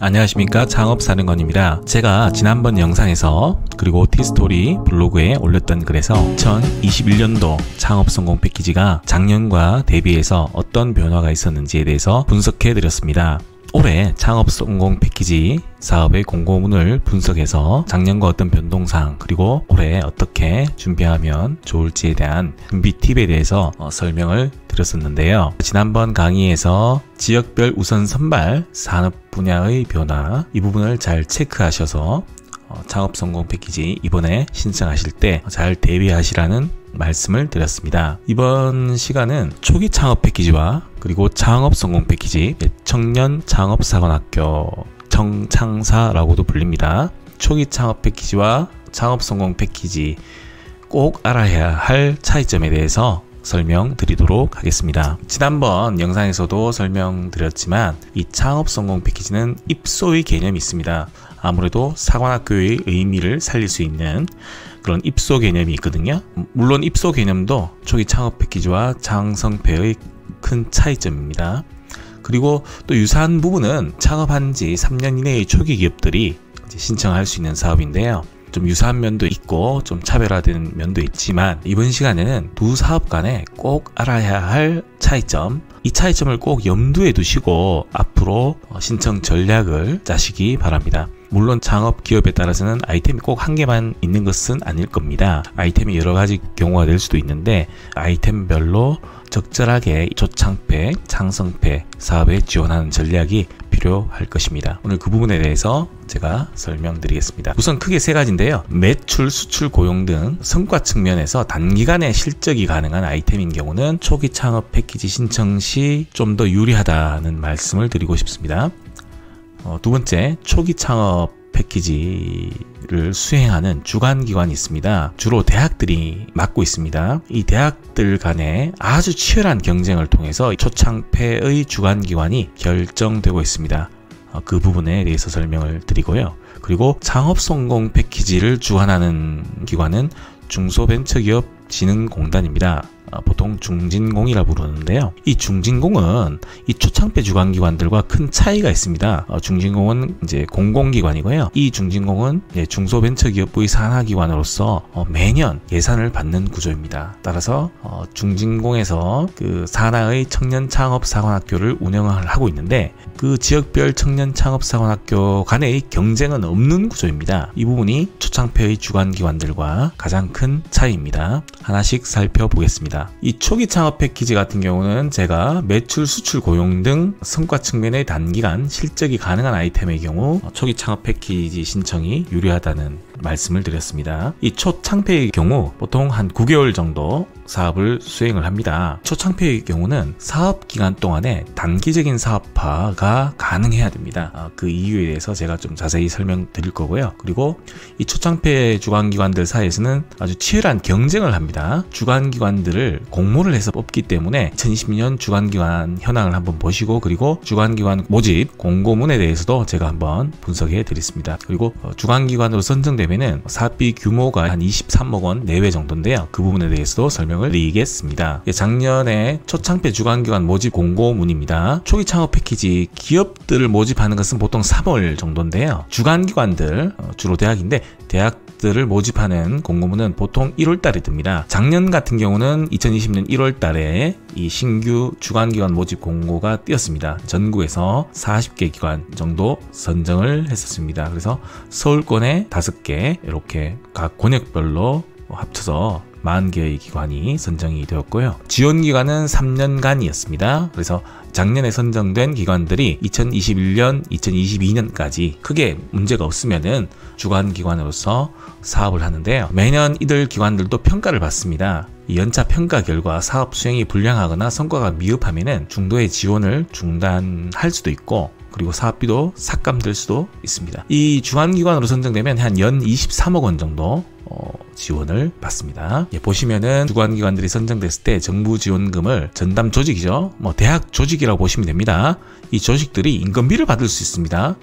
안녕하십니까, 창업사령관입니다. 제가 지난번 영상에서 그리고 티스토리 블로그에 올렸던 글에서 2021년도 창업성공 패키지가 작년과 대비해서 어떤 변화가 있었는지에 대해서 분석해 드렸습니다. 올해 창업성공 패키지 사업의 공고문을 분석해서 작년과 어떤 변동사항, 그리고 올해 어떻게 준비하면 좋을지에 대한 준비 팁에 대해서 설명을 드렸었는데요. 지난번 강의에서 지역별 우선 선발 산업 분야의 변화, 이 부분을 잘 체크하셔서 창업성공 패키지 이번에 신청하실 때 잘 대비하시라는 말씀을 드렸습니다. 이번 시간은 초기 창업 패키지와 그리고 창업성공 패키지, 청년 창업사관학교, 청창사라고도 불립니다. 초기 창업 패키지와 창업성공 패키지 꼭 알아야 할 차이점에 대해서 설명드리도록 하겠습니다. 지난번 영상에서도 설명드렸지만 이 창업성공 패키지는 입소의 개념이 있습니다. 아무래도 사관학교의 의미를 살릴 수 있는 그런 입소 개념이 있거든요. 물론 입소 개념도 초기 창업 패키지와 창성패의 큰 차이점입니다. 그리고 또 유사한 부분은 창업한 지 3년 이내의 초기 기업들이 신청할 수 있는 사업인데요. 좀 유사한 면도 있고 좀 차별화된 면도 있지만 이번 시간에는 두 사업 간에 꼭 알아야 할 차이점, 이 차이점을 꼭 염두에 두시고 앞으로 신청 전략을 짜시기 바랍니다. 물론 창업 기업에 따라서는 아이템이 꼭 한 개만 있는 것은 아닐 겁니다. 아이템이 여러 가지 경우가 될 수도 있는데 아이템별로 적절하게 초창패, 창성패 사업에 지원하는 전략이 필요할 것입니다. 오늘 그 부분에 대해서 제가 설명드리겠습니다. 우선 크게 세 가지인데요. 매출, 수출, 고용 등 성과 측면에서 단기간에 실적이 가능한 아이템인 경우는 초기 창업 패키지 신청 시 좀 더 유리하다는 말씀을 드리고 싶습니다. 두 번째, 초기 창업 패키지를 수행하는 주관기관이 있습니다. 주로 대학들이 맡고 있습니다. 이 대학들 간에 아주 치열한 경쟁을 통해서 초창패의 주관기관이 결정되고 있습니다. 그 부분에 대해서 설명을 드리고요. 그리고 창업성공 패키지를 주관하는 기관은 중소벤처기업진흥공단입니다. 보통 중진공이라 부르는데요. 이 중진공은 이 초창패 주관기관들과 큰 차이가 있습니다. 중진공은 이제 공공기관이고요. 이 중진공은 중소벤처기업부의 산하기관으로서 매년 예산을 받는 구조입니다. 따라서 중진공에서 그 산하의 청년창업사관학교를 운영을 하고 있는데 그 지역별 청년창업사관학교 간의 경쟁은 없는 구조입니다. 이 부분이 초창패의 주관기관들과 가장 큰 차이입니다. 하나씩 살펴보겠습니다. 이 초기 창업 패키지 같은 경우는 제가 매출, 수출, 고용 등 성과 측면의 단기간 실적이 가능한 아이템의 경우 초기 창업 패키지 신청이 유리하다는 말씀을 드렸습니다. 이 초창패의 경우 보통 한 9개월 정도 사업을 수행을 합니다. 초창패의 경우는 사업 기간 동안에 단기적인 사업화가 가능해야 됩니다. 그 이유에 대해서 제가 좀 자세히 설명드릴 거고요. 그리고 이 초창패 주관기관들 사이에서는 아주 치열한 경쟁을 합니다. 주관기관들을 공모를 해서 뽑기 때문에 2022년 주관기관 현황을 한번 보시고, 그리고 주관기관 모집 공고문에 대해서도 제가 한번 분석해 드리겠습니다. 그리고 주관기관으로 선정되면은 사업비 규모가 한 23억 원 내외 정도인데요. 그 부분에 대해서도 설명을 드리겠습니다. 작년에 초창패 주관기관 모집 공고문입니다. 초기 창업 패키지 기업들을 모집하는 것은 보통 3월 정도인데요. 주관기관들, 주로 대학인데 대학들을 모집하는 공고문은 보통 1월 달에 듭니다. 작년 같은 경우는 2020년 1월 달에 이 신규 주관기관 모집 공고가 띄었습니다. 전국에서 40개 기관 정도 선정을 했었습니다. 그래서 서울권에 5개, 이렇게 각 권역별로 합쳐서 40개의 기관이 선정이 되었고요. 지원기간은 3년간이었습니다. 그래서 작년에 선정된 기관들이 2021년, 2022년까지 크게 문제가 없으면은 주관기관으로서 사업을 하는데요. 매년 이들 기관들도 평가를 받습니다. 이 연차 평가 결과 사업 수행이 불량하거나 성과가 미흡하면은 중도의 지원을 중단할 수도 있고, 그리고 사업비도 삭감될 수도 있습니다. 이 주관기관으로 선정되면 한 연 23억 원 정도 지원을 받습니다. 보시면은 주관기관들이 선정됐을 때 정부 지원금을 전담 조직이죠. 대학 조직이라고 보시면 됩니다. 이 조직들이 인건비를 받을 수 있습니다.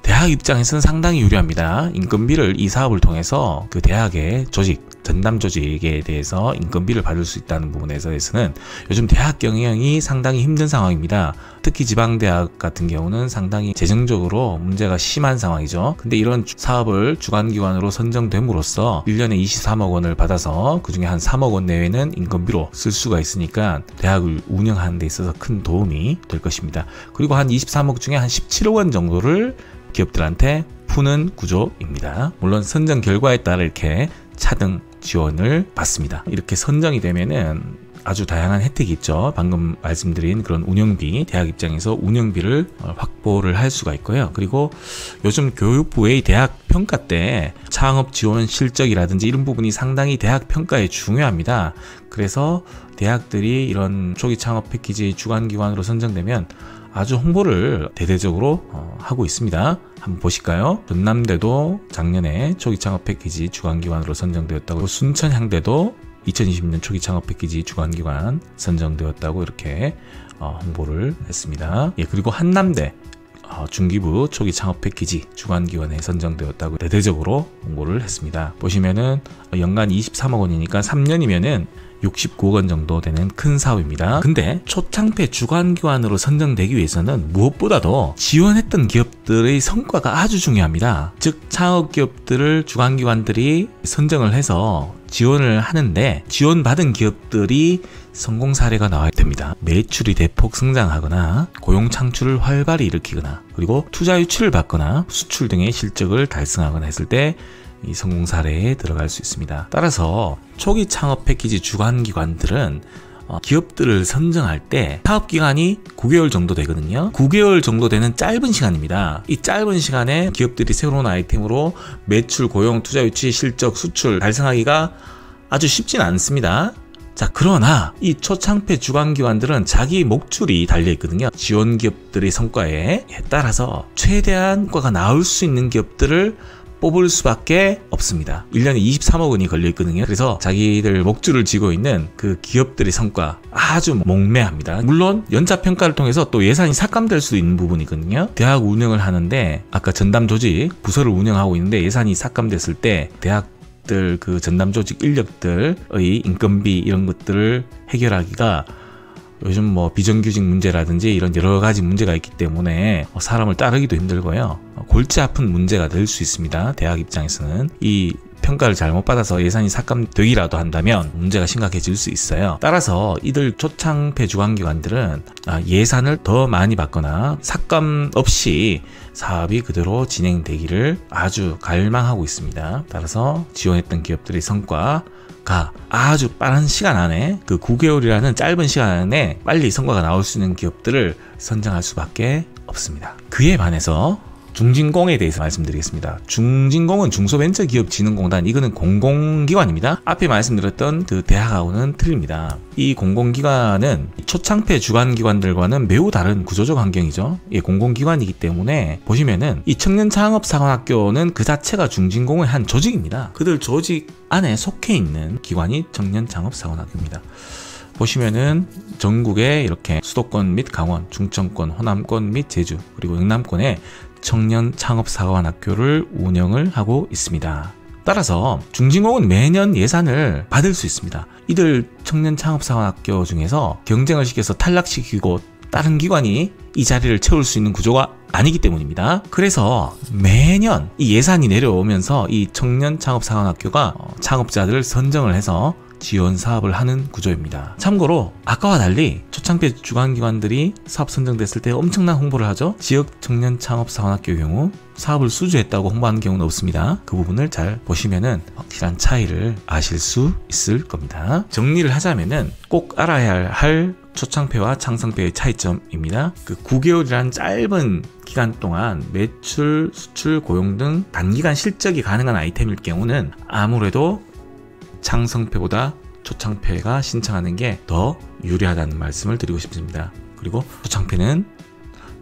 대학 입장에서는 상당히 유리합니다. 인건비를 이 사업을 통해서 그 대학의 조직, 전담 조직에 대해서 인건비를 받을 수 있다는 부분에서는 요즘 대학 경영이 상당히 힘든 상황입니다. 특히 지방대학 같은 경우는 상당히 재정적으로 문제가 심한 상황이죠. 근데 이런 사업을 주관기관으로 선정됨으로써 1년에 23억 원을 받아서 그중에 한 3억 원 내외는 인건비로 쓸 수가 있으니까 대학을 운영하는 데 있어서 큰 도움이 될 것입니다. 그리고 한 23억 중에 한 17억 원 정도를 기업들한테 푸는 구조입니다. 물론 선정 결과에 따라 이렇게 차등 지원을 받습니다. 이렇게 선정이 되면은 아주 다양한 혜택이 있죠. 방금 말씀드린 그런 운영비, 대학 입장에서 운영비를 확보를 할 수가 있고요. 그리고 요즘 교육부의 대학 평가 때 창업 지원 실적이라든지 이런 부분이 상당히 대학 평가에 중요합니다. 그래서 대학들이 이런 초기 창업 패키지 주관기관으로 선정되면 아주 홍보를 대대적으로 하고 있습니다. 한번 보실까요? 전남대도 작년에 초기 창업 패키지 주관기관으로 선정되었다고, 순천향대도 2020년 초기 창업 패키지 주관기관 선정되었다고 이렇게 홍보를 했습니다. 예, 그리고 한남대 중기부 초기 창업 패키지 주관기관에 선정되었다고 대대적으로 홍보를 했습니다. 보시면은 연간 23억 원이니까 3년이면은 69억 원 정도 되는 큰 사업입니다. 근데 초창폐 주관기관으로 선정되기 위해서는 무엇보다도 지원했던 기업들의 성과가 아주 중요합니다. 즉 창업기업들을 주관기관들이 선정을 해서 지원을 하는데 지원받은 기업들이 성공 사례가 나와야 됩니다. 매출이 대폭 성장하거나 고용 창출을 활발히 일으키거나 그리고 투자 유치를 받거나 수출 등의 실적을 달성하거나 했을 때 이 성공 사례에 들어갈 수 있습니다. 따라서 초기 창업 패키지 주관기관들은 기업들을 선정할 때 사업기간이 9개월 정도 되거든요. 9개월 정도 되는 짧은 시간입니다. 이 짧은 시간에 기업들이 새로운 아이템으로 매출, 고용, 투자 유치, 실적, 수출 달성하기가 아주 쉽진 않습니다. 자, 그러나 이 초창폐 주관기관들은 자기 목줄이 달려있거든요. 지원 기업들의 성과에 따라서 최대한 효과가 나올 수 있는 기업들을 뽑을 수밖에 없습니다. 1년에 23억 원이 걸려있거든요. 그래서 자기들 목줄을 쥐고 있는 그 기업들의 성과 아주 몽매합니다. 물론 연차평가를 통해서 또 예산이 삭감될 수 있는 부분이거든요. 대학 운영을 하는데 아까 전담 조직 부서를 운영하고 있는데 예산이 삭감됐을 때 대학들 그 전담 조직 인력들의 인건비 이런 것들을 해결하기가 요즘 뭐 비정규직 문제라든지 이런 여러 가지 문제가 있기 때문에 사람을 따르기도 힘들고요. 골치 아픈 문제가 될 수 있습니다. 대학 입장에서는 이 평가를 잘못 받아서 예산이 삭감되기라도 한다면 문제가 심각해질 수 있어요. 따라서 이들 초창폐 주관기관들은 예산을 더 많이 받거나 삭감 없이 사업이 그대로 진행되기를 아주 갈망하고 있습니다. 따라서 지원했던 기업들의 성과가 아주 빠른 시간 안에 그 9개월이라는 짧은 시간 안에 빨리 성과가 나올 수 있는 기업들을 선정할 수밖에 없습니다. 그에 반해서 중진공에 대해서 말씀드리겠습니다. 중진공은 중소벤처기업진흥공단, 이거는 공공기관입니다. 앞에 말씀드렸던 그 대학하고는 틀립니다. 이 공공기관은 초창폐 주관기관들과는 매우 다른 구조적 환경이죠. 예, 공공기관이기 때문에 보시면은 이 청년창업사관학교는 그 자체가 중진공의 한 조직입니다. 그들 조직 안에 속해 있는 기관이 청년창업사관학교입니다. 보시면은 전국에 이렇게 수도권 및 강원, 중천권, 호남권 및 제주, 그리고 영남권에 청년창업사관학교를 운영을 하고 있습니다. 따라서 중진공은 매년 예산을 받을 수 있습니다. 이들 청년창업사관학교 중에서 경쟁을 시켜서 탈락시키고 다른 기관이 이 자리를 채울 수 있는 구조가 아니기 때문입니다. 그래서 매년 이 예산이 내려오면서 이 청년창업사관학교가 창업자들을 선정을 해서 지원 사업을 하는 구조입니다. 참고로 아까와 달리 초창폐 주관기관들이 사업 선정됐을 때 엄청난 홍보를 하죠. 지역 청년 창업 사관학교의 경우 사업을 수주했다고 홍보하는 경우는 없습니다. 그 부분을 잘 보시면은 확실한 차이를 아실 수 있을 겁니다. 정리를 하자면은 꼭 알아야 할 초창폐와 창성폐의 차이점입니다. 그 9개월이라는 짧은 기간 동안 매출, 수출, 고용 등 단기간 실적이 가능한 아이템일 경우는 아무래도 창성폐보다 초창폐가 신청하는 게 더 유리하다는 말씀을 드리고 싶습니다. 그리고 초창폐는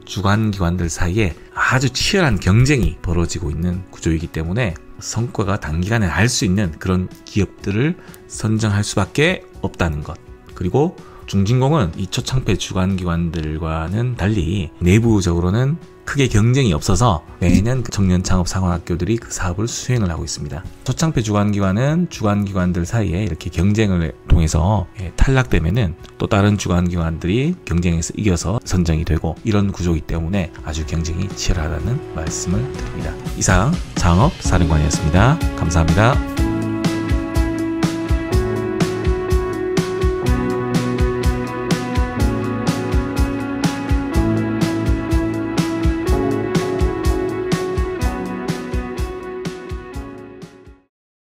주관기관들 사이에 아주 치열한 경쟁이 벌어지고 있는 구조이기 때문에 성과가 단기간에 날 수 있는 그런 기업들을 선정할 수밖에 없다는 것, 그리고 중진공은 이 초창폐 주관기관들과는 달리 내부적으로는 크게 경쟁이 없어서 매년 청년창업상원학교들이 그 사업을 수행을 하고 있습니다. 초창폐 주관기관은 주관기관들 사이에 이렇게 경쟁을 통해서 탈락되면은 또 다른 주관기관들이 경쟁에서 이겨서 선정이 되고 이런 구조이기 때문에 아주 경쟁이 치열하다는 말씀을 드립니다. 이상 창업사령관이었습니다. 감사합니다.